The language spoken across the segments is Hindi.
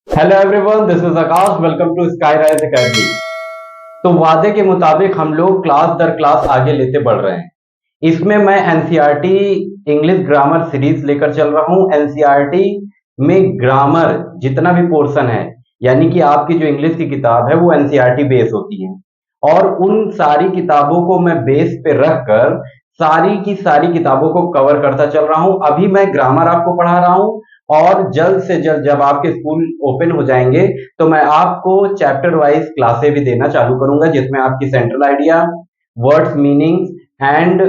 Hello everyone, this is Akash. Welcome to Skyrise academy. तो वादे के मुताबिक हम लोग क्लास दर क्लास आगे लेते बढ़ रहे हैं। इसमें मैं एनसीईआरटी इंग्लिश ग्रामर सीरीज लेकर चल रहा हूं। एनसीईआरटी में ग्रामर जितना भी पोर्शन है, यानी कि आपकी जो इंग्लिश की किताब है वो एनसीईआरटी बेस होती है, और उन सारी किताबों को मैं बेस पे रखकर सारी की सारी किताबों को कवर करता चल रहा हूं। अभी मैं ग्रामर आपको पढ़ा रहा हूं, और जल्द से जल्द जब आपके स्कूल ओपन हो जाएंगे तो मैं आपको चैप्टर वाइज क्लासें भी देना चालू करूंगा, जिसमें आपकी central idea, words meanings and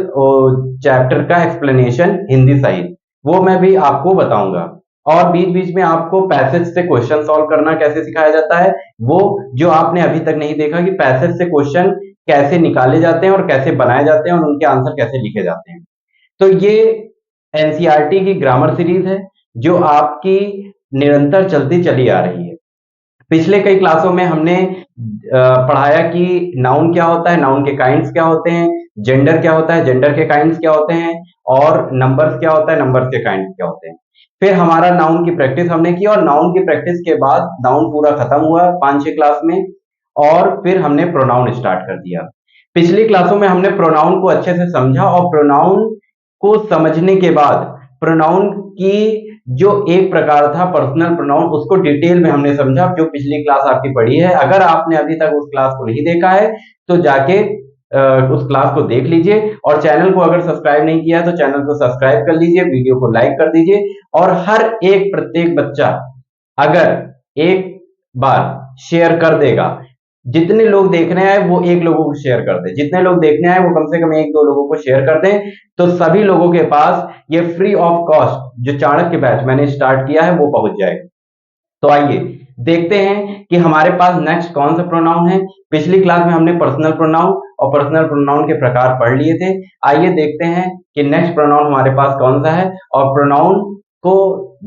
chapter का एक्सप्लेनेशन हिंदी सहित वो मैं भी आपको बताऊंगा। और बीच बीच में आपको पैसेज से क्वेश्चन सॉल्व करना कैसे सिखाया जाता है, वो जो आपने अभी तक नहीं देखा कि पैसेज से क्वेश्चन कैसे निकाले जाते हैं और कैसे बनाए जाते हैं और उनके आंसर कैसे लिखे जाते हैं। तो ये एनसीईआरटी की ग्रामर सीरीज है जो आपकी निरंतर चलती चली आ रही है। पिछले कई क्लासों में हमने पढ़ाया कि नाउन क्या होता है, नाउन के काइंड्स क्या होते हैं, जेंडर क्या होता है, जेंडर के काइंड्स क्या होते हैं, और नंबर्स क्या होता है, नंबर्स के काइंड्स क्या होते हैं। फिर हमारा नाउन की प्रैक्टिस हमने की, और नाउन की प्रैक्टिस के बाद नाउन पूरा खत्म हुआ 5-6 क्लास में, और फिर हमने प्रोनाउन स्टार्ट कर दिया। पिछली क्लासों में हमने प्रोनाउन को अच्छे से समझा, और प्रोनाउन को समझने के बाद प्रोनाउन की जो एक प्रकार था पर्सनल प्रोनाउन, उसको डिटेल में हमने समझा, जो पिछली क्लास आपकी पढ़ी है। अगर आपने अभी तक उस क्लास को नहीं देखा है तो जाके उस क्लास को देख लीजिए, और चैनल को अगर सब्सक्राइब नहीं किया तो चैनल को सब्सक्राइब कर लीजिए, वीडियो को लाइक कर दीजिए। और हर एक प्रत्येक बच्चा अगर एक बार शेयर कर देगा, जितने लोग देखने आए वो एक लोगों को शेयर कर दे, जितने लोग देखने आए वो कम से कम 1-2 लोगों को शेयर कर दें, तो सभी लोगों के पास ये फ्री ऑफ कॉस्ट जो चाणक्य बैच मैंने स्टार्ट किया है वो पहुंच जाएगा। तो आइए देखते हैं कि हमारे पास नेक्स्ट कौन सा प्रोनाउन है। पिछली क्लास में हमने पर्सनल प्रोनाउन और पर्सनल प्रोनाउन के प्रकार पढ़ लिए थे। आइए देखते हैं कि नेक्स्ट प्रोनाउन हमारे पास कौन सा है, और प्रोनाउन को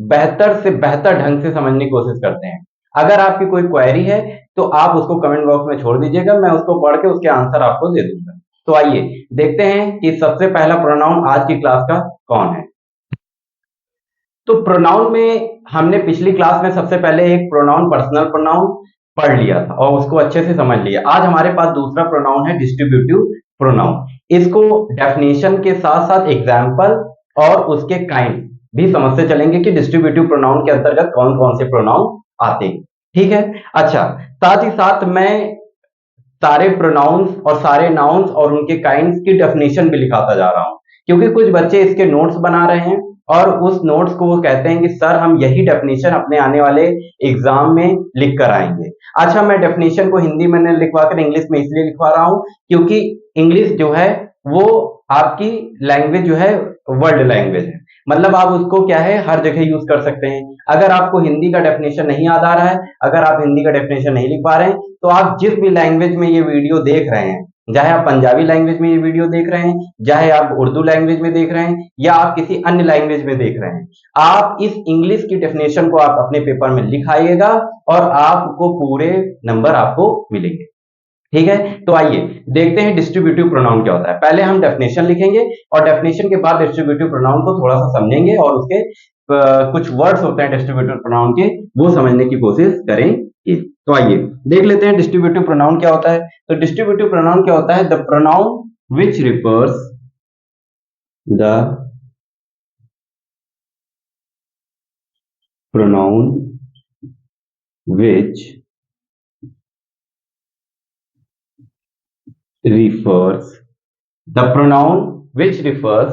बेहतर से बेहतर ढंग से समझने की कोशिश करते हैं। अगर आपकी कोई क्वेरी है तो आप उसको कमेंट बॉक्स में छोड़ दीजिएगा, मैं उसको पढ़ के उसके आंसर आपको दे दूंगा। तो आइए देखते हैं कि सबसे पहला प्रोनाउन आज की क्लास का कौन है। तो प्रोनाउन में हमने पिछली क्लास में सबसे पहले एक प्रोनाउन पर्सनल प्रोनाउन पढ़ लिया था और उसको अच्छे से समझ लिया। आज हमारे पास दूसरा प्रोनाउन है डिस्ट्रीब्यूटिव प्रोनाउन। इसको डेफिनेशन के साथ साथ एग्जाम्पल और उसके काइंड भी समझते चलेंगे कि डिस्ट्रीब्यूटिव प्रोनाउन के अंतर्गत कौन कौन से प्रोनाउन आते हैं। ठीक है, अच्छा, साथ ही साथ मैं सारे प्रोनाउंस और सारे नाउन्स और उनके काइंड्स की डेफिनेशन भी लिखाता जा रहा हूं, क्योंकि कुछ बच्चे इसके नोट्स बना रहे हैं और उस नोट्स को वो कहते हैं कि सर हम यही डेफिनेशन अपने आने वाले एग्जाम में लिख कर आएंगे। अच्छा, मैं डेफिनेशन को हिंदी में नहीं लिखवा कर इंग्लिश में इसलिए लिखवा रहा हूं क्योंकि इंग्लिश जो है वो आपकी लैंग्वेज जो है वर्ल्ड लैंग्वेज है, मतलब आप उसको क्या है हर जगह यूज कर सकते हैं। अगर आपको हिंदी का डेफिनेशन नहीं याद आ रहा है, अगर आप हिंदी का डेफिनेशन नहीं लिख पा रहे हैं, तो आप जिस भी लैंग्वेज में ये वीडियो देख रहे हैं, चाहे आप पंजाबी लैंग्वेज में ये वीडियो देख रहे हैं, चाहे आप उर्दू लैंग्वेज में देख रहे हैं, या आप किसी अन्य लैंग्वेज में देख रहे हैं, आप इस इंग्लिश की डेफिनेशन को आप अपने पेपर में लिखाइएगा और आपको पूरे नंबर आपको मिलेंगे। ठीक है, तो आइए देखते हैं डिस्ट्रीब्यूटिव प्रोनाउन क्या होता है। पहले हम डेफिनेशन लिखेंगे और डेफिनेशन के बाद डिस्ट्रीब्यूटिव प्रोनाउन को थोड़ा सा समझेंगे, और उसके कुछ वर्ड्स होते हैं डिस्ट्रीब्यूटिव प्रोनाउन के, वो समझने की कोशिश करेंगे। तो आइए देख लेते हैं डिस्ट्रीब्यूटिव प्रोनाउन क्या होता है। तो डिस्ट्रीब्यूटिव प्रोनाउन क्या होता है? The pronoun which refers the pronoun which refers the pronoun which refers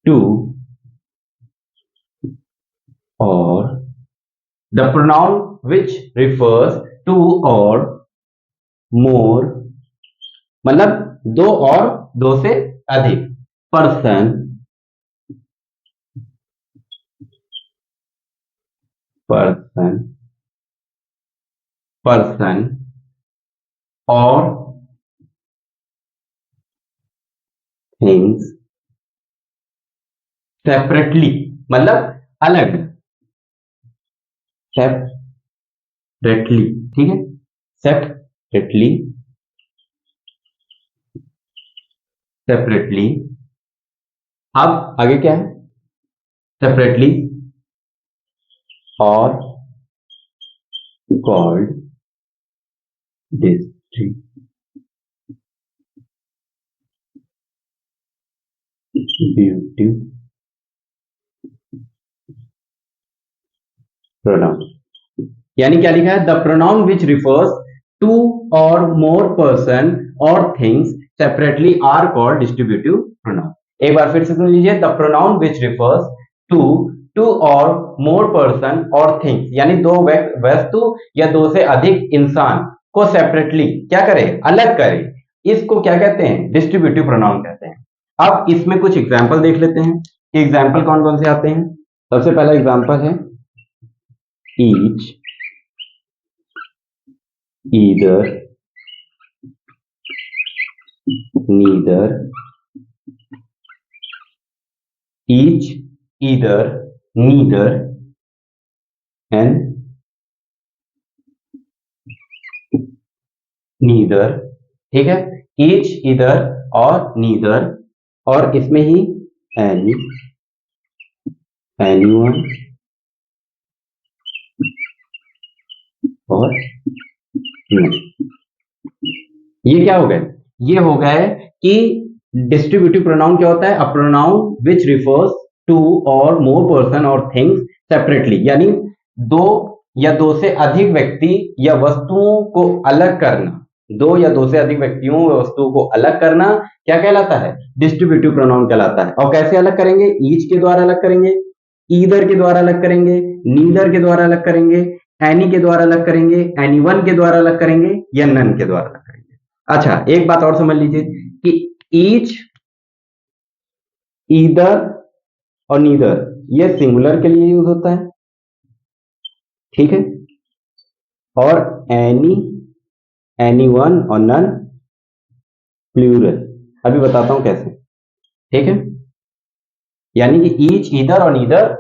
to or the pronoun which refers to or more, मतलब दो और दो से अधिक, person person person or things separately, मतलब अलग, सेपरेटली, ठीक है, सेपरेटली, सेपरेटली। अब आगे क्या है? सेपरेटली और called distributive pronoun। यानी क्या लिखा है, the pronoun which refers to or more person or things separately are called distributive pronoun. एक बार फिर से सुन लीजिए, the pronoun which refers to two or more person or things, यानी दो वस्तु या दो से अधिक इंसान को सेपरेटली क्या करे, अलग करे, इसको क्या कहते हैं, डिस्ट्रीब्यूटिव प्रोनाउन कहते हैं। अब इसमें कुछ एग्जाम्पल देख लेते हैं। एग्जाम्पल कौन कौन से आते हैं। सबसे पहला एग्जाम्पल है each, either, neither, each, either, neither and neither। ठीक है, each, either और neither, और इसमें ही any, anyone और none। ये क्या हो गए, ये हो गए कि डिस्ट्रीब्यूटिव प्रोनाउन क्या होता है, a pronoun which refers to or more person or things separately, यानी दो या दो से अधिक व्यक्ति या वस्तुओं को अलग करना, दो या दो से अधिक व्यक्तियों या वस्तुओं को अलग करना क्या कहलाता है, डिस्ट्रीब्यूटिव प्रोनाउन कहलाता है। और कैसे अलग करेंगे, ईच के द्वारा अलग करेंगे, ईदर के द्वारा अलग करेंगे, नीदर के द्वारा अलग करेंगे, एनी के द्वारा अलग करेंगे, एनीवन के द्वारा अलग करेंगे या नन के द्वारा अलग करेंगे। अच्छा, एक बात और समझ लीजिए कि ईच, ईदर और नीदर ये सिंगुलर के लिए यूज होता है, ठीक है, और एनी, एनीवन और नन प्लूरल। अभी बताता हूं कैसे, ठीक है। यानी कि ईच, ईदर और नीदर,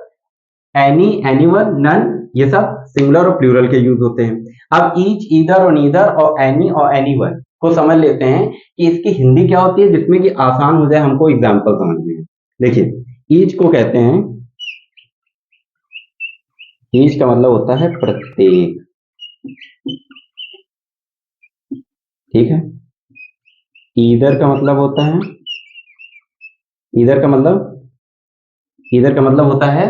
एनी, एनीवन, नन ये सब सिंगुलर और प्लूरल के यूज होते हैं। अब ईच, ईदर और नीदर और एनी और एनीवन को समझ लेते हैं कि इसकी हिंदी क्या होती है, जिसमें कि आसान हो जाए हमको एग्जाम्पल समझने में। देखिए, ईच को कहते हैं, ईच का मतलब होता है प्रत्येक, ठीक है। ईदर का मतलब होता है, ईदर का मतलब होता है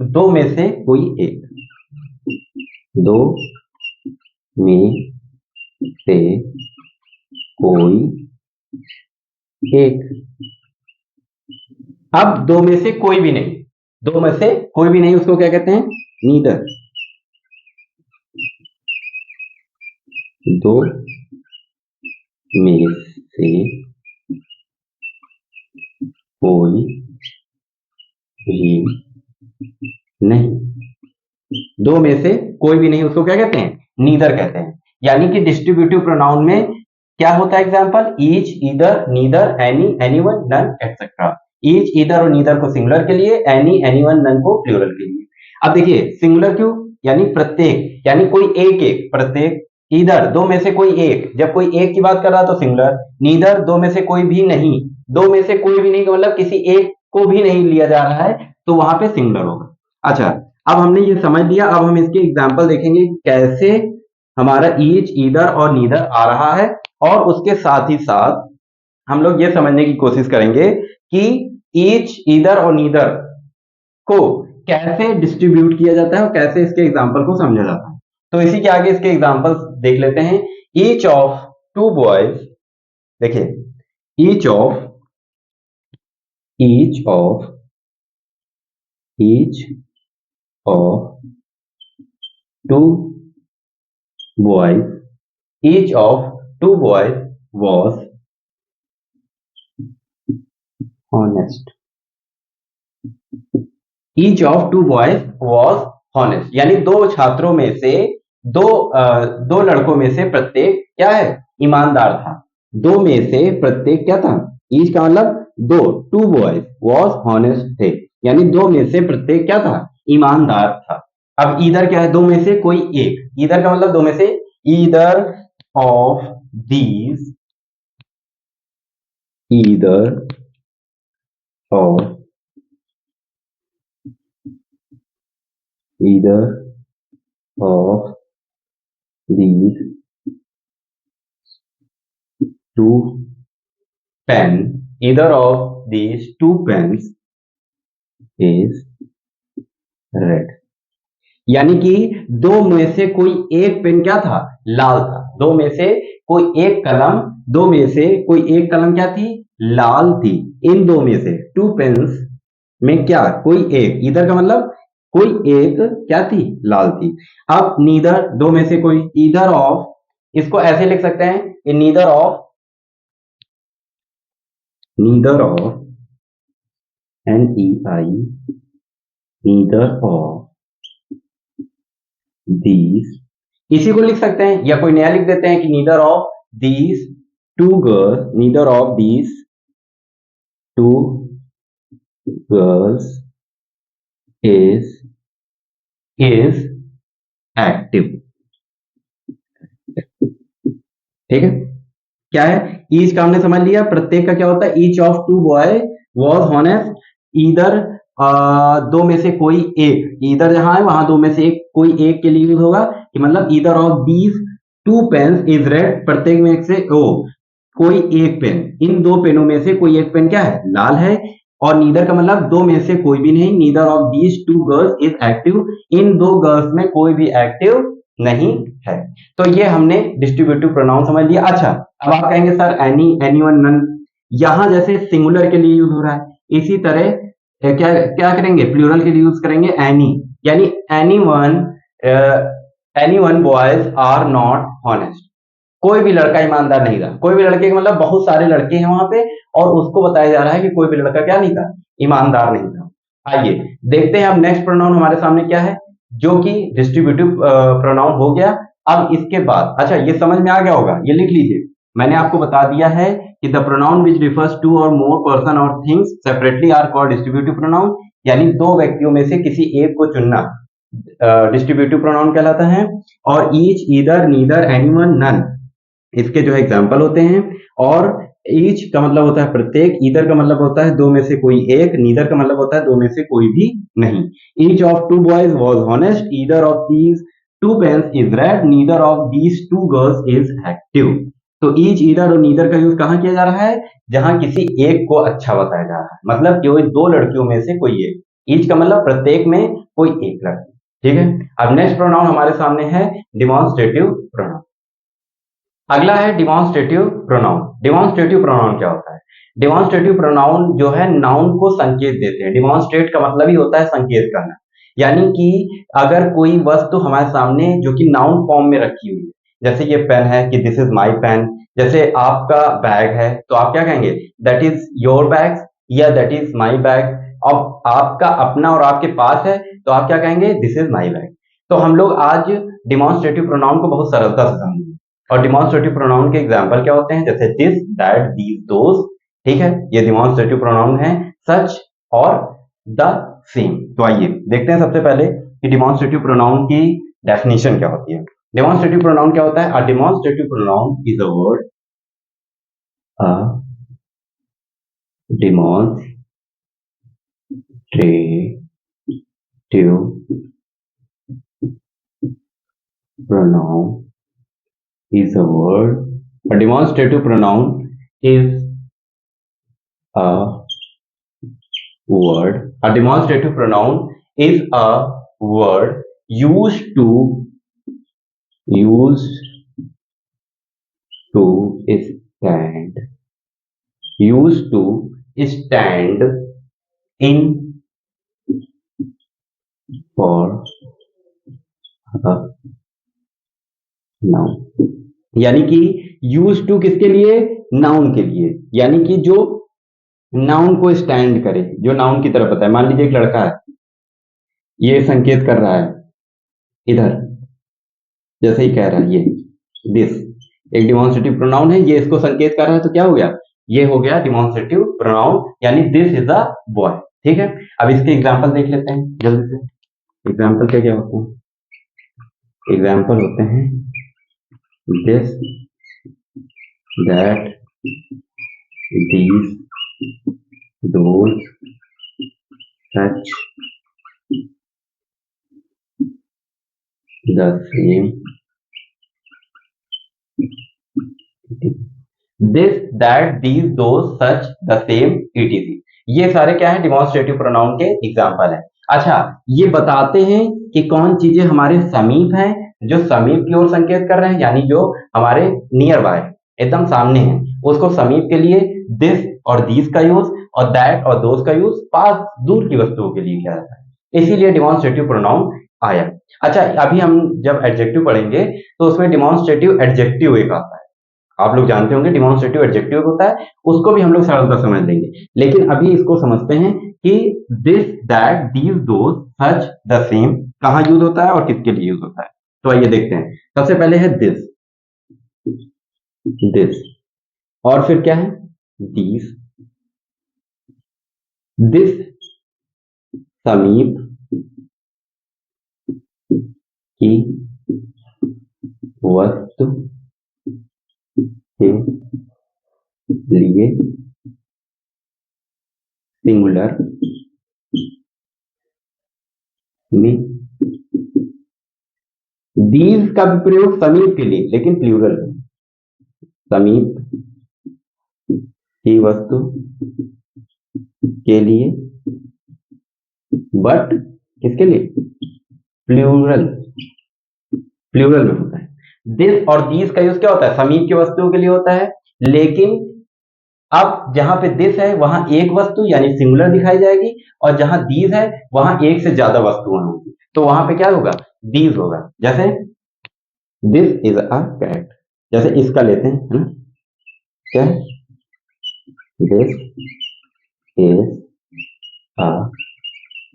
दो में से कोई एक, दो में से कोई एक। अब दो में से कोई भी नहीं, दो में से कोई भी नहीं उसको क्या कहते हैं, नीदर। दो में से कोई भी नहीं, दो में से कोई भी नहीं उसको क्या कहते हैं, नीदर कहते हैं। यानी कि डिस्ट्रीब्यूटिव प्रोनाउन में क्या होता है, example each, either, neither, any, anyone, none etcetera. Each, either और नीदर को सिंगुलर के लिए, एनी, एनीवन, नन को प्लूरल के लिए। अब देखिए सिंगुलर क्यों, यानी प्रत्येक, यानी कोई एक एक, प्रत्येक। ईदर दो में से कोई एक, जब कोई एक की बात कर रहा है तो सिंगुलर। नीदर दो में से कोई भी नहीं, दो में से कोई भी नहीं का मतलब किसी एक को भी नहीं लिया जा रहा है, तो वहां पे सिंगुलर होगा। अच्छा, अब हमने ये समझ लिया, अब हम इसके एग्जाम्पल देखेंगे कैसे हमारा ईच, ईदर और नीदर आ रहा है, और उसके साथ ही साथ हम लोग ये समझने की कोशिश करेंगे कि ईच, ईदर और नीदर को कैसे डिस्ट्रीब्यूट किया जाता है और कैसे इसके एग्जाम्पल को समझा जाता है। तो इसी के आगे इसके एग्जाम्पल्स देख लेते हैं। ईच ऑफ टू बॉयज, देखिए each of, each of, each of two boys, each of two boys was honest, each of two boys was honest, यानी दो छात्रों में से दो लड़कों में से प्रत्येक क्या है, ईमानदार था। दो में से प्रत्येक क्या था, ईच का मतलब दो, टू बॉयज वॉज हॉनेस्ट थे, यानी दो में से प्रत्येक क्या था, ईमानदार था। अब ईदर क्या है, दो में से कोई एक, ईदर का मतलब दो में से, either of these, either of, either of these two pen, either of these two pens is red। यानी कि दो में से कोई एक पेन क्या था, लाल था। दो में से कोई एक कलम, दो में से कोई एक कलम क्या थी, लाल थी। इन दो में से टू पेन्स में क्या, कोई एक, इधर का मतलब कोई एक क्या थी, लाल थी। अब नीदर, दो में से कोई, ईदर ऑफ, इसको ऐसे लिख सकते हैं, neither of NEI, neither of these, इसी को लिख सकते हैं या कोई नया लिख देते हैं कि neither of these two girls, neither of these two girls is active. ठीक है, क्या है, ईच का हमने समझ लिया, प्रत्येक का क्या होता है, each of two boy was honest, either दो में से कोई एक, ईदर जहां है वहां दो में से एक, कोई एक के लिए यूज होगा कि मतलब either of these two pens is red, प्रत्येक में से कोई एक पेन, इन दो पेनों में से कोई एक पेन क्या है, लाल है। और नीदर का मतलब दो में से कोई भी नहीं, neither of these two girls is active, इन दो गर्ल्स में कोई भी एक्टिव नहीं है। तो ये हमने डिस्ट्रीब्यूटिव प्रोनाउन समझ लिया। अच्छा, अब आप कहेंगे सर एनी, एनीवन, नन, यहां जैसे सिंगुलर के लिए यूज हो रहा है, इसी तरह क्या क्या करेंगे, प्लूरल के लिए यूज करेंगे एनी, यानी anyone boys are not honest, कोई भी लड़का ईमानदार नहीं था। कोई भी लड़के का मतलब बहुत सारे लड़के हैं वहां पे, और उसको बताया जा रहा है कि कोई भी लड़का क्या नहीं था, ईमानदार नहीं था। आइए देखते हैं अब नेक्स्ट प्रोनाउन हमारे सामने क्या है, जो कि डिस्ट्रीब्यूटिव प्रोनाउन हो गया। अब इसके बाद, अच्छा ये समझ में आ गया होगा, ये लिख लीजिए, मैंने आपको बता दिया है कि the pronoun which refers to or more person or things separately are called distributive pronoun, यानी दो व्यक्तियों में से किसी एक को चुनना डिस्ट्रीब्यूटिव प्रोनाउन कहलाता है। और each, either, neither, anyone, none इसके जो है एग्जाम्पल होते हैं। और ईच का मतलब होता है प्रत्येक, ईदर का मतलब होता है दो में से कोई एक, नीदर का मतलब होता है दो में से कोई भी नहीं। Each of two boys was honest, either of these two pens is red, neither of these two girls is active. तो ईच, ईदर और नीदर का यूज कहां किया जा रहा है, जहां किसी एक को अच्छा बताया जा रहा है, मतलब कि दो लड़कियों में से कोई एक, ईच का मतलब प्रत्येक में कोई एक लड़की। ठीक है, अब नेक्स्ट प्रोनाउन हमारे सामने है डिमॉन्स्ट्रेटिव प्रोनाउन। अगला है डिमॉन्स्ट्रेटिव प्रोनाउन। डिमॉन्स्ट्रेटिव प्रोनाउन क्या होता है, डिमॉन्स्ट्रेटिव प्रोनाउन जो है नाउन को संकेत देते हैं। डिमॉन्स्ट्रेट का मतलब ही होता है संकेत करना, यानी कि अगर कोई वस्तु हमारे सामने जो कि नाउन फॉर्म में रखी हुई है, जैसे ये पेन है कि दिस इज माई पेन, जैसे आपका बैग है तो आप क्या कहेंगे, दैट इज योर बैग या दैट इज माई बैग। अब आपका अपना और आपके पास है तो आप क्या कहेंगे, दिस इज माई बैग। तो हम लोग आज डिमॉन्स्ट्रेटिव प्रोनाउन को बहुत सरलता से समझेंगे। और डिमॉन्स्ट्रेटिव प्रोनाउन के एग्जांपल क्या होते हैं, जैसे दिस, दैट, दीज, दोज। ठीक है, ये डिमॉन्स्ट्रेटिव प्रोनाउन है, सच और द सेम। तो आइए देखते हैं सबसे पहले कि डिमॉन्स्ट्रेटिव प्रोनाउन की डेफिनेशन क्या होती है। डिमॉन्स्ट्रेटिव प्रोनाउन क्या होता है, a demonstrative pronoun is a word, a demonstrative pronoun is a word. A demonstrative pronoun is a word. A demonstrative pronoun is a word used to stand in for a noun, यानी कि यूज टू किसके लिए, नाउन के लिए, यानी कि जो नाउन को स्टैंड करे, जो नाउन की तरफ बताए। मान लीजिए एक लड़का है, ये संकेत कर रहा है इधर, जैसे ही कह रहा है ये दिस, एक डिमॉन्स्ट्रेटिव प्रोनाउन है, ये इसको संकेत कर रहा है, तो क्या हो गया, ये हो गया डिमॉन्स्ट्रेटिव प्रोनाउन, यानी दिस इज अ बॉय। ठीक है, अब इसके एग्जाम्पल देख लेते हैं जल्दी से। एग्जाम्पल क्या क्या होते हैं, एग्जाम्पल होते हैं this, that, these, those, such, the same, this that these those such the same etc। ये सारे क्या है, डिमॉन्स्ट्रेटिव प्रोनाउन के एग्जाम्पल है। अच्छा, ये बताते हैं कि कौन चीजें हमारे समीप हैं, जो समीप की ओर संकेत कर रहे हैं, यानी जो हमारे नियर बाय एकदम सामने है, उसको समीप के लिए दिस और दीज का यूज, और दैट और दोज का यूज पास दूर की वस्तुओं के लिए किया जाता है, इसीलिए डिमॉन्स्ट्रेटिव प्रोनाउन आया। अच्छा, अभी हम जब एडजेक्टिव पढ़ेंगे तो उसमें डिमॉन्स्ट्रेटिव एडजेक्टिव एक आता है, आप लोग जानते होंगे डिमॉन्स्ट्रेटिव एडजेक्टिव होता है, उसको भी हम लोग सरलता समझ लेंगे। लेकिन अभी इसको समझते हैं कि this that these those such the same कहाँ यूज होता है और किसके लिए यूज होता है। तो आइए देखते हैं। सबसे पहले है दिस, दिस, और फिर क्या है, दीज, दिस समीप की वस्तु के लिए सिंगुलर में, दीज का भी प्रयोग समीप के लिए लेकिन प्लूरल में, समीप की वस्तु के लिए, बट किसके लिए, प्लूरल, प्लूरल में होता है। दिस और दीज का यूज क्या होता है, समीप की वस्तुओं के लिए होता है, लेकिन अब जहां पे दिस है वहां एक वस्तु यानी सिंगुलर दिखाई जाएगी, और जहां दीज है वहां एक से ज्यादा वस्तुएं होंगी, तो वहां पे क्या होगा, दीज होगा। जैसे दिस इज अ कैट, जैसे इसका लेते हैं, है ना, क्या है, दिस इज अ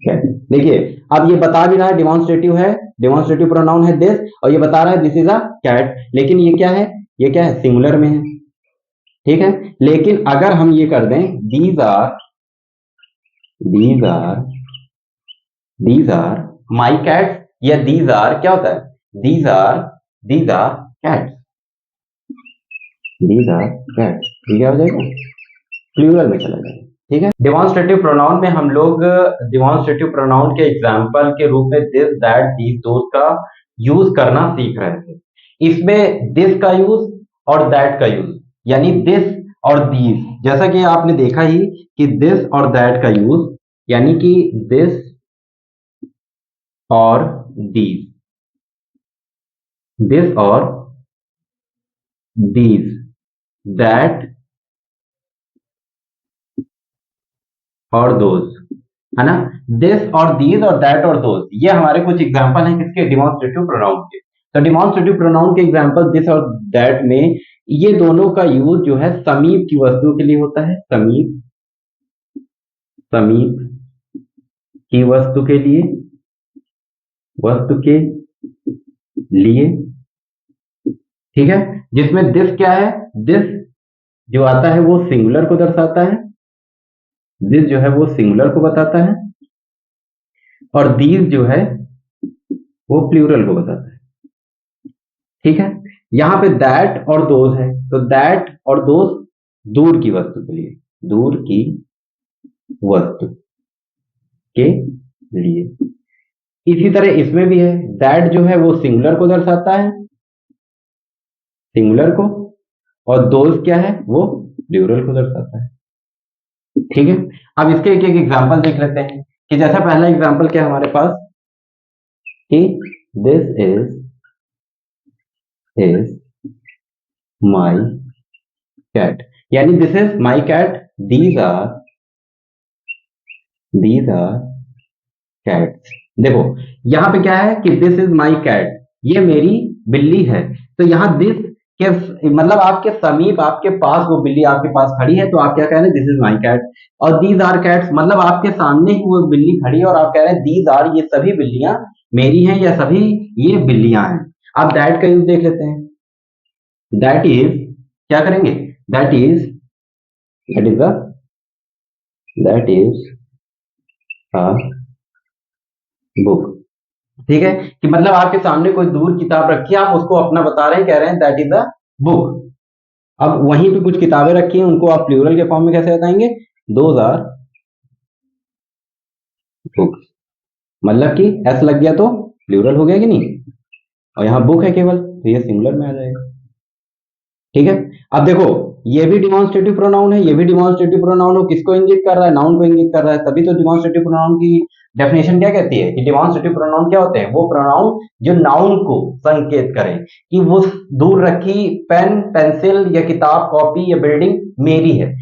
कैट। देखिए, अब ये बता भी रहा है डिमॉन्स्ट्रेटिव है, डिमॉन्स्ट्रेटिव प्रोनाउन है दिस, और ये बता रहा है दिस इज अ कैट, लेकिन ये क्या है, ये क्या है, सिंगुलर में है, ठीक है। लेकिन अगर हम ये कर दें these are, these are, these are my cats, या दीज आर क्या होता है, these are, these are cats, these are cats, ये क्या हो जाएगा, प्लूरल में चला जाएगा, ठीक है। डिमॉन्स्ट्रेटिव प्रोनाउन में हम लोग डिमॉन्स्ट्रेटिव प्रोनाउन के एग्जाम्पल के रूप में दिस दैट दीज दोज का यूज करना सीख रहे थे। इसमें दिस का यूज और दैट का यूज, यानी दिस और दीज, जैसा कि आपने देखा ही कि दिस और दैट का यूज, यानी कि दिस और दीज, दिस और दीज, दैट और दोज, है ना, दिस और दीज और दैट और दोज, ये हमारे कुछ एग्जांपल हैं किसके, डिमॉन्स्ट्रेटिव प्रोनाउन के। तो डिमॉन्स्ट्रेटिव प्रोनाउन के एग्जांपल दिस और दैट में ये दोनों का यूज जो है समीप की वस्तु के लिए होता है, समीप, समीप की वस्तु के लिए, वस्तु के लिए, ठीक है। जिसमें दिस क्या है, दिस जो आता है वो सिंगुलर को दर्शाता है, दिस जो है वो सिंगुलर को बताता है, और दीज जो है वो प्लूरल को बताता है, ठीक है। यहां पे दैट और दोज है, तो दैट और दोज दूर की वस्तु के लिए, दूर की वस्तु के लिए। इसी तरह इसमें भी है, दैट जो है वो सिंगुलर को दर्शाता है, सिंगुलर को, और दोज क्या है, वो प्लूरल को दर्शाता है, ठीक है। अब इसके एक एक एग्जांपल देख लेते हैं कि जैसा पहला एग्जांपल क्या है हमारे पास कि दिस इज माई कैट, यानी this is my cat, these are cats. देखो यहां पे क्या है कि दिस इज माई कैट, ये मेरी बिल्ली है, तो यहां दिस के मतलब आपके समीप, आपके पास वो बिल्ली आपके पास खड़ी है, तो आप क्या कह रहे हैं, दिस इज माई कैट। और दीज आर कैट्स मतलब आपके सामने ही वो बिल्ली खड़ी है और आप कह रहे हैं दीज आर, ये सभी बिल्लियां मेरी हैं, या सभी ये बिल्लियां हैं। आप दैट का यूज देख लेते हैं, दैट इज, क्या करेंगे, that is, that is a, that is a book, ठीक है। कि मतलब आपके सामने कोई दूर किताब रखी है, आप उसको अपना बता रहे हैं, कह रहे हैं दैट इज अ बुक। अब वहीं पे कुछ किताबें रखी हैं, उनको आप प्लूरल के फॉर्म में कैसे बताएंगे, दोज आर बुक्स, मतलब कि एस लग गया तो प्लूरल हो गया कि नहीं, और यहाँ बुक है केवल, तो ये सिंगुलर में आ जाएगा, ठीक है। अब देखो, ये भी डिमॉन्स्ट्रेटिव प्रोनाउन है, ये भी डिमॉन्स्ट्रेटिव प्रोनाउन हो, किसको इंगित कर रहा है? नाउन को इंगित कर रहा है। तभी तो डिमॉन्स्ट्रेटिव प्रोनाउन की डेफिनेशन क्या कहती है कि डिमॉन्स्ट्रेटिव प्रोनाउन क्या होते हैं? वो प्रोनाउन जो नाउन को संकेत करें कि वो दूर रखी पेन, पेंसिल या किताब, कॉपी या बिल्डिंग मेरी है।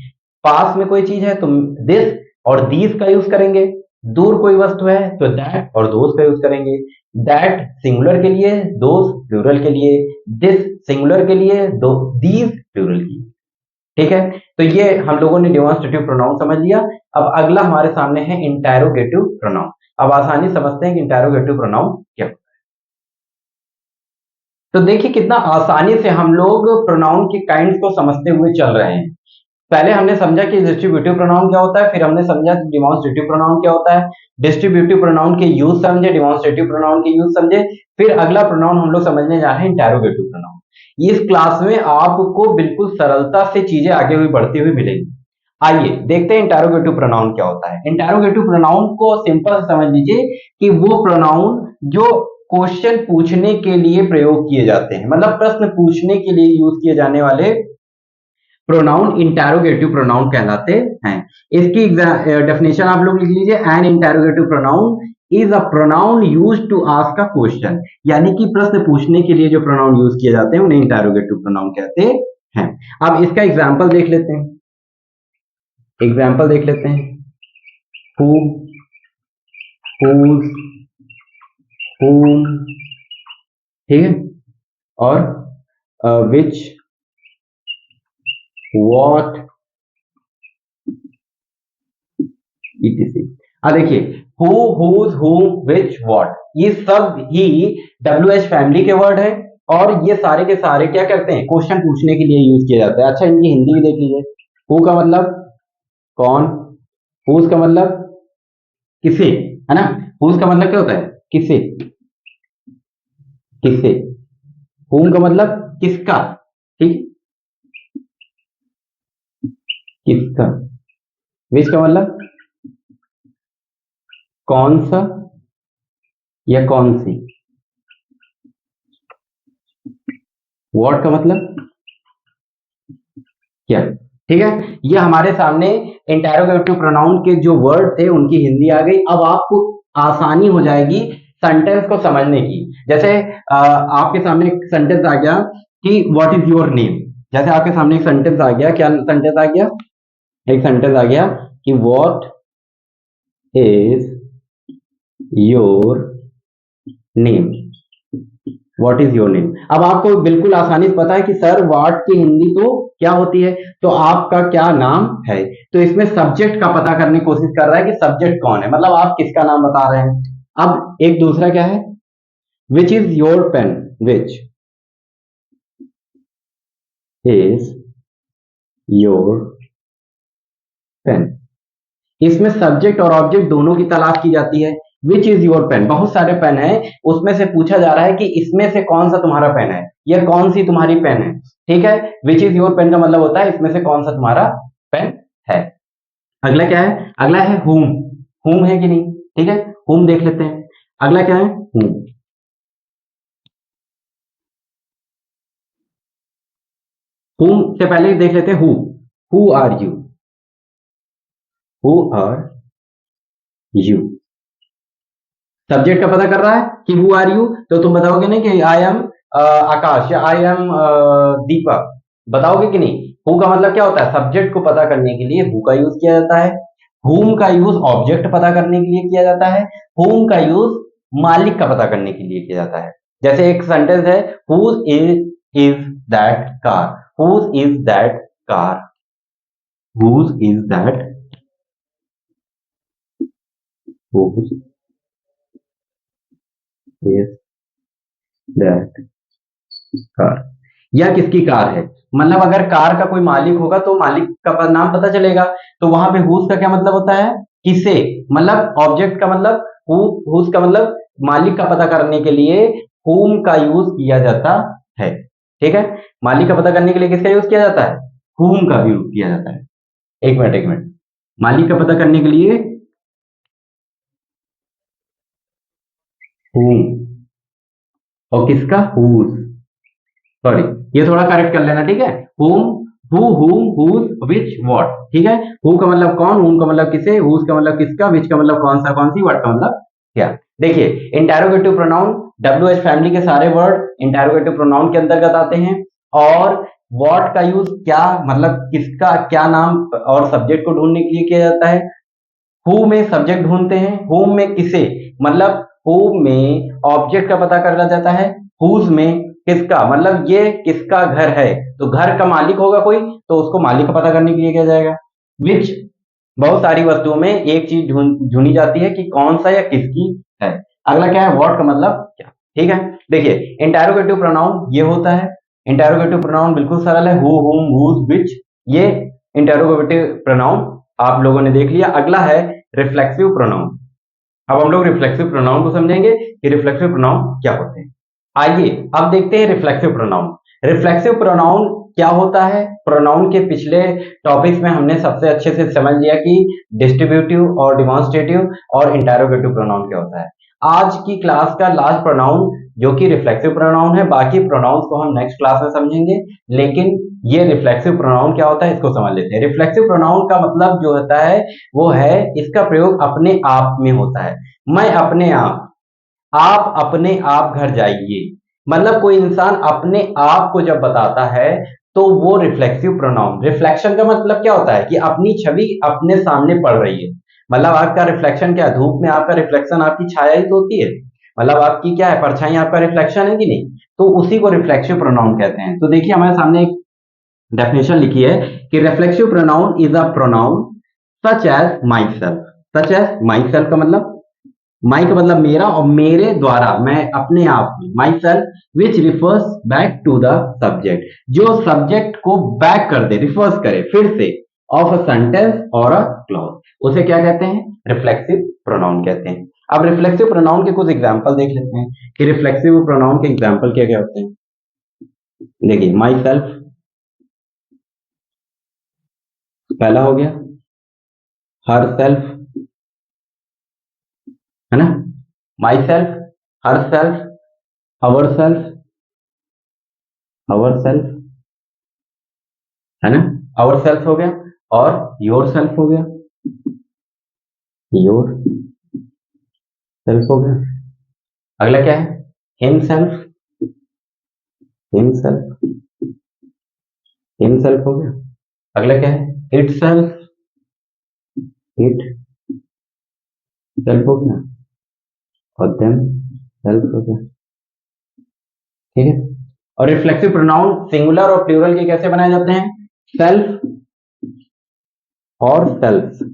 पास में कोई चीज है तो दिस और दीज का यूज करेंगे। दूर कोई वस्तु है तो दैट और दोज का यूज करेंगे। दैट सिंगुलर के लिए, दोज प्लूरल के लिए, दिस सिंगुलर के लिए, दो दीज प्लूरल के लिए। ठीक है, तो ये हम लोगों ने डिमॉन्स्ट्रेटिव प्रोनाउन समझ लिया। अब अगला हमारे सामने है इंटेरोगेटिव प्रोनाउन। अब आसानी समझते हैं कि इंटेरोगेटिव प्रोनाउन क्या है। तो देखिए कितना आसानी से हम लोग प्रोनाउन के काइंड्स को समझते हुए चल रहे हैं। पहले हमने समझा कि डिस्ट्रीब्यूटिव प्रोनाउन क्या होता है, फिर हमने समझा डिमॉन्स्ट्रेटिव प्रोनाउन क्या होता है, डिस्ट्रीब्यूटिव प्रोनाउन के यूज समझे, डिमॉन्स्ट्रेटिव प्रोनाउन के यूज समझे, फिर अगला प्रोनाउन हम लोग समझने जा रहे हैं इंटेरोगेटिव प्रोनाउन। इस क्लास में आपको बिल्कुल सरलता से चीजें आगे हुई बढ़ती हुई मिलेंगी। आइए देखते हैं इंटेरोगेटिव प्रोनाउन क्या होता है। इंटेरोगेटिव प्रोनाउन को सिंपल समझ लीजिए कि वो प्रोनाउन जो क्वेश्चन पूछने के लिए प्रयोग किए जाते हैं, मतलब प्रश्न पूछने के लिए यूज किए जाने वाले प्रोनाउन इंटेरोगेटिव प्रोनाउन कहलाते हैं। इसकी डेफिनेशन आप लोग लिख लीजिए। An interrogative pronoun is a pronoun used to ask a question, यानी कि प्रश्न पूछने के लिए जो प्रोनाउन यूज किए जाते हैं उन्हें इंटेरोगेटिव प्रोनाउन कहते हैं। अब इसका एग्जांपल देख लेते हैं। एग्जांपल देख लेते हैं। हु, हुज, हुम, ठीक है, और विच, व्हाट, etc। अब देखिए, हु, हुज, हुम, विच, व्हाट, ये सब ही WH फैमिली के वर्ड है और ये सारे के सारे क्या करते हैं? क्वेश्चन पूछने के लिए यूज किए जाते हैं। अच्छा, इनकी हिंदी भी देख लीजिए। हु का मतलब कौन, हुज का मतलब किसे, है ना? हुज का मतलब क्या होता है? किसे, किसे। हुम का मतलब किसका, ठीक, किसका। विच का मतलब कौन सा या कौन सी। व्हाट का मतलब क्या, ठीक है। ये हमारे सामने इंटेरोगेटिव प्रोनाउन के जो वर्ड थे उनकी हिंदी आ गई। अब आपको आसानी हो जाएगी सेंटेंस को समझने की। जैसे आपके सामने एक सेंटेंस आ गया कि व्हाट इज योर नेम। जैसे आपके सामने एक सेंटेंस आ गया, क्या सेंटेंस आ गया? एक सेंटेंस आ गया कि what is your name, what is your name. अब आपको बिल्कुल आसानी से पता है कि सर व्हाट की हिंदी तो क्या होती है, तो आपका क्या नाम है। तो इसमें सब्जेक्ट का पता करने की कोशिश कर रहा है कि सब्जेक्ट कौन है, मतलब आप किसका नाम बता रहे हैं। अब एक दूसरा क्या है? Which is your pen, which is your pen. इसमें सब्जेक्ट और ऑब्जेक्ट दोनों की तलाश की जाती है। विच इज योर पेन, बहुत सारे पेन है, उसमें से पूछा जा रहा है कि इसमें से कौन सा तुम्हारा पेन है या कौन सी तुम्हारी पेन है। ठीक है, विच इज योर पेन का मतलब होता है इसमें से कौन सा तुम्हारा पेन है। अगला क्या है? अगला है हुम। हुम है कि नहीं? ठीक है, हुम देख लेते हैं। अगला क्या है? हुम। हुम से पहले देख लेते हैं who are you, who are you. Subject का पता कर रहा है कि हु आर यू, तो तुम बताओगे नहीं कि आई एम आकाश या आई एम दीपक, बताओगे कि नहीं? हु का मतलब क्या होता है? सब्जेक्ट को पता करने के लिए हु का यूज किया जाता है। हुम का यूज ऑब्जेक्ट पता करने के लिए किया जाता है। हुम का यूज मालिक का पता करने के लिए किया जाता है। जैसे एक सेंटेंस है, whose is that car, whose is that car, whose is that, whose is that car, या किसकी कार है। मतलब अगर कार का कोई मालिक होगा तो मालिक का नाम पता चलेगा। तो वहां पे हुज का क्या मतलब होता है? किसे, मतलब ऑब्जेक्ट का मतलब हुज का मतलब मालिक का पता करने के लिए हुम का यूज किया जाता है। ठीक है, मालिक का पता करने के लिए किसका यूज किया जाता है? हुम का यूज किया जाता है। एक मिनट एक मिनट, मालिक का पता करने के लिए हुम, और किसका? हुज। सॉरी, ये थोड़ा करेक्ट कर लेना, ठीक है। whom, who, whom, whose, which, what, ठीक है। who का मतलब कौन, whom का मतलब किसे, whose का मतलब किसका, which का मतलब कौन सा कौन सी, what का मतलब क्या। देखिए इंटेरोगेटिव प्रोनाउन, WH फैमिली के सारे वर्ड इंटेरोगेटिव प्रोनाउन के अंतर्गत आते हैं। और what का यूज क्या मतलब किसका क्या नाम और सब्जेक्ट को ढूंढने के लिए किया जाता है। हु में सब्जेक्ट ढूंढते हैं, हुम में किसे, मतलब हु में ऑब्जेक्ट का पता करना जाता है, हुज में किसका, मतलब ये किसका घर है, तो घर का मालिक होगा कोई तो उसको मालिक का पता करने के लिए किया जाएगा। विच, बहुत सारी वस्तुओं में एक चीज ढूंढी जाती है कि कौन सा या किसकी है। अगला क्या है, व्हाट का मतलब क्या, ठीक है। देखिए इंटेरोगेटिव प्रोनाउन ये होता है, इंटेरोगेटिव प्रोनाउन बिल्कुल सरल है, हु, हुम, हुज, विच, ये इंटेरोगेटिव प्रोनाउन आप लोगों ने देख लिया। अगला है रिफ्लेक्सिव प्रोनाउन। अब हम लोग रिफ्लेक्सिव प्रोनाउन को समझेंगे कि रिफ्लेक्सिव प्रोनाउन क्या होते हैं। आइए अब देखते हैं रिफ्लेक्सिव प्रोनाउन। रिफ्लेक्सिव प्रोनाउन क्या होता है। प्रोनाउन के पिछले टॉपिक्स में हमने सबसे अच्छे से समझ लिया कि डिस्ट्रीब्यूटिव और डिमॉन्स्ट्रेटिव और इंटेरोगेटिव प्रोनाउन क्या होता है। आज की क्लास का लास्ट प्रोनाउन जो कि रिफ्लेक्सिव प्रोनाउन है, बाकी प्रोनाउंस को हम नेक्स्ट क्लास में समझेंगे, लेकिन ये रिफ्लेक्सिव प्रोनाउन क्या होता है इसको समझ लेते हैं। रिफ्लेक्सिव प्रोनाउन का मतलब जो होता है वो है इसका प्रयोग अपने आप में होता है। मैं अपने आप अपने आप घर जाइए, मतलब कोई इंसान अपने आप को जब बताता है तो वो रिफ्लेक्सिव प्रोनाउन। रिफ्लेक्शन का मतलब क्या होता है कि अपनी छवि अपने सामने पड़ रही है, मतलब आपका रिफ्लेक्शन क्या है, धूप में आपका रिफ्लेक्शन आपकी छाया ही तो होती है, मतलब आपकी क्या है परछाई आपका रिफ्लेक्शन है कि नहीं, तो उसी को रिफ्लेक्सिव प्रोनाउन कहते हैं। तो देखिए हमारे सामने एक डेफिनेशन लिखी है कि reflexive pronoun is a pronoun such as myself. Such as myself का मतलब, माई का मतलब मेरा और मेरे द्वारा, मैं अपने आप, myself which refers back to the subject, जो सब्जेक्ट को बैक कर दे, रिफर्स करे फिर से, ऑफ अ सेंटेंस और अ क्लॉज, उसे क्या कहते हैं, रिफ्लेक्सिव प्रोनाउन कहते हैं। अब रिफ्लेक्सिव प्रोनाउन के कुछ एग्जांपल देख लेते हैं कि रिफ्लेक्सिव प्रोनाउन के एग्जांपल क्या क्या होते हैं। देखिए माई सेल्फ पहला हो गया, हर सेल्फ, है ना, my self, her self, our self, our self, है ना, अवर सेल्फ हो गया, और योर सेल्फ हो गया, योर सेल्फ हो गया। अगला क्या है, him self, him self, him self हो गया। अगला क्या है, इट सेल्फ, इट सेल्फ हो गया, और देम सेल्फ हो गया, ठीक है। और रिफ्लेक्सिव प्रोनाउन सिंगुलर और प्लूरल के कैसे बनाए जाते हैं, सेल्फ और सेल्फ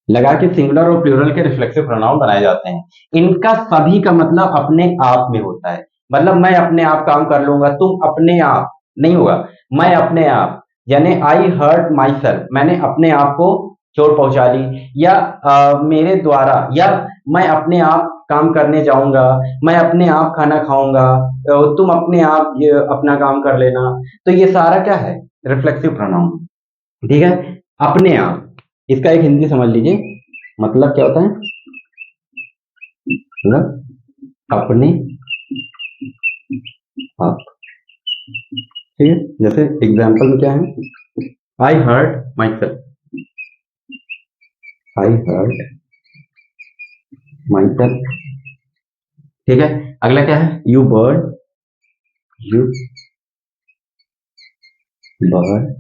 लगा के सिंगुलर और प्लूरल के रिफ्लेक्सिव प्रोनाउन बनाए जाते हैं। इनका सभी का मतलब अपने आप में होता है, मतलब मैं अपने आप काम कर लूंगा, तुम अपने आप नहीं होगा, मैं अपने आप, यानी आई हर्ट माई सेल्फ, मैंने अपने आप को चोट पहुंचा ली, या मेरे द्वारा, या मैं अपने आप काम करने जाऊंगा, मैं अपने आप खाना खाऊंगा, तुम अपने आप ये अपना काम कर लेना, तो ये सारा क्या है, रिफ्लेक्सिव प्रोनाउन, ठीक है। अपने आप, इसका एक हिंदी समझ लीजिए, मतलब क्या होता है, मतलब अपने आप, ठीक है। जैसे एग्जाम्पल में क्या है, I hurt myself, I hurt myself, ठीक है। अगला क्या है, you bird, you bird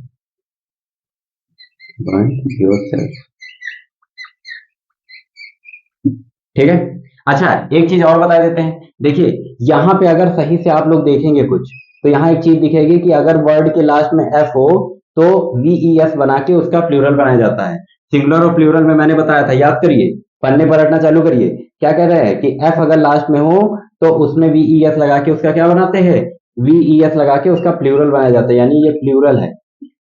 burn yourself, ठीक है। अच्छा एक चीज और बता देते हैं, देखिए यहाँ पे अगर सही से आप लोग देखेंगे कुछ, तो यहाँ एक चीज दिखेगी कि अगर वर्ड के लास्ट में एफ हो तो वीईएस बना के उसका प्लूरल बनाया जाता है। सिंगुलर और प्लूरल में मैंने बताया था, याद करिए, पन्ने पर रटना चालू करिए। क्या कह रहे हैं कि एफ अगर लास्ट में हो तो उसमें वीईएस लगा के उसका क्या बनाते हैं, वीईएस लगा के उसका प्लूरल बनाया जाता है, यानी ये प्लूरल है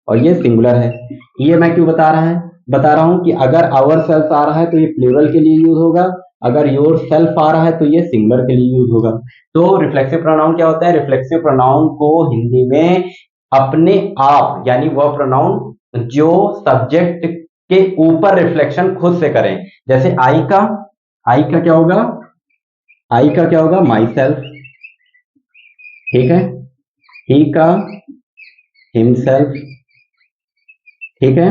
और ये सिंगुलर है। ये मैं क्यों बता रहा हूं कि अगर आवर सेल्फ आ रहा है तो ये प्लूरल के लिए यूज होगा, अगर योर सेल्फ आ रहा है तो ये सिंगुलर के लिए यूज होगा। तो रिफ्लेक्सिव प्रोनाउन क्या होता है, रिफ्लेक्सिव प्रोनाउन को हिंदी में अपने आप, यानी वह प्रोनाउन जो सब्जेक्ट के ऊपर रिफ्लेक्शन खुद से करें, जैसे आई का क्या होगा, आई का क्या होगा, माई सेल्फ, ठीक है, ही का हिमसेल्फ, ठीक है,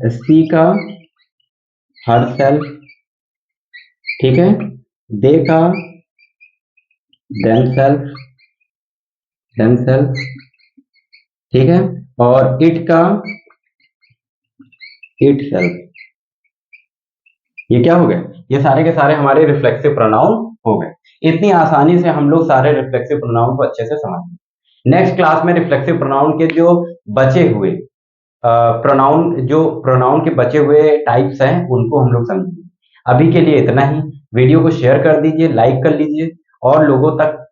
सी का हर सेल्फ, ठीक है, दे का देमसेल्फ, ठीक है, और इट का इट सेल्फ। ये क्या हो गए? ये सारे के सारे हमारे रिफ्लेक्सिव प्रोनाउन हो गए। इतनी आसानी से हम लोग सारे रिफ्लेक्सिव प्रोनाउन को अच्छे से समझ गए। नेक्स्ट क्लास में रिफ्लेक्सिव प्रोनाउन के जो बचे हुए प्रोनाउन के बचे हुए टाइप्स हैं उनको हम लोग समझेंगे। अभी के लिए इतना ही। वीडियो को शेयर कर दीजिए, लाइक कर लीजिए, और लोगों तक,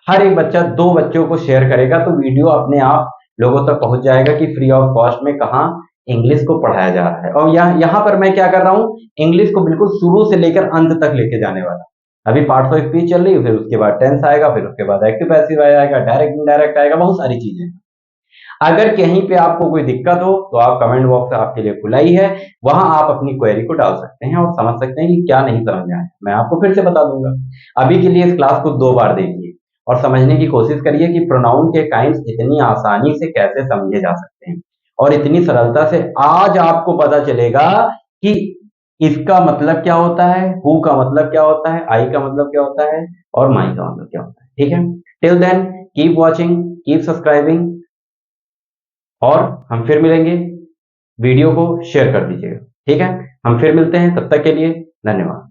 हर एक बच्चा 2 बच्चों को शेयर करेगा तो वीडियो अपने आप लोगों तक पहुंच जाएगा कि फ्री ऑफ कॉस्ट में कहाँ इंग्लिश को पढ़ाया जा रहा है। और यहाँ पर मैं क्या कर रहा हूँ, इंग्लिश को बिल्कुल शुरू से लेकर अंत तक लेके जाने वाला। अभी पार्ट्स ऑफ स्पीच चल रही है, फिर उसके बाद टेंस आएगा, फिर उसके बाद एक्टिव पैसिव आएगा, डायरेक्ट इनडायरेक्ट आएगा, बहुत सारी चीजें। अगर कहीं पे आपको कोई दिक्कत हो तो आप कमेंट बॉक्स आपके लिए खुला ही है, वहां आप अपनी क्वेरी को डाल सकते हैं और समझ सकते हैं कि क्या नहीं समझ में आया, मैं आपको फिर से बता दूंगा। अभी के लिए इस क्लास को 2 बार देखिए और समझने की कोशिश करिए कि प्रोनाउन के काइंड्स इतनी आसानी से कैसे समझे जा सकते हैं, और इतनी सरलता से आज आपको पता चलेगा कि इसका मतलब क्या होता है, हु का मतलब क्या होता है, आई का मतलब क्या होता है, और माई का मतलब क्या होता है। ठीक है, till then keep watching, keep subscribing, और हम फिर मिलेंगे। वीडियो को शेयर कर दीजिएगा, ठीक है। हम फिर मिलते हैं, तब तक के लिए धन्यवाद।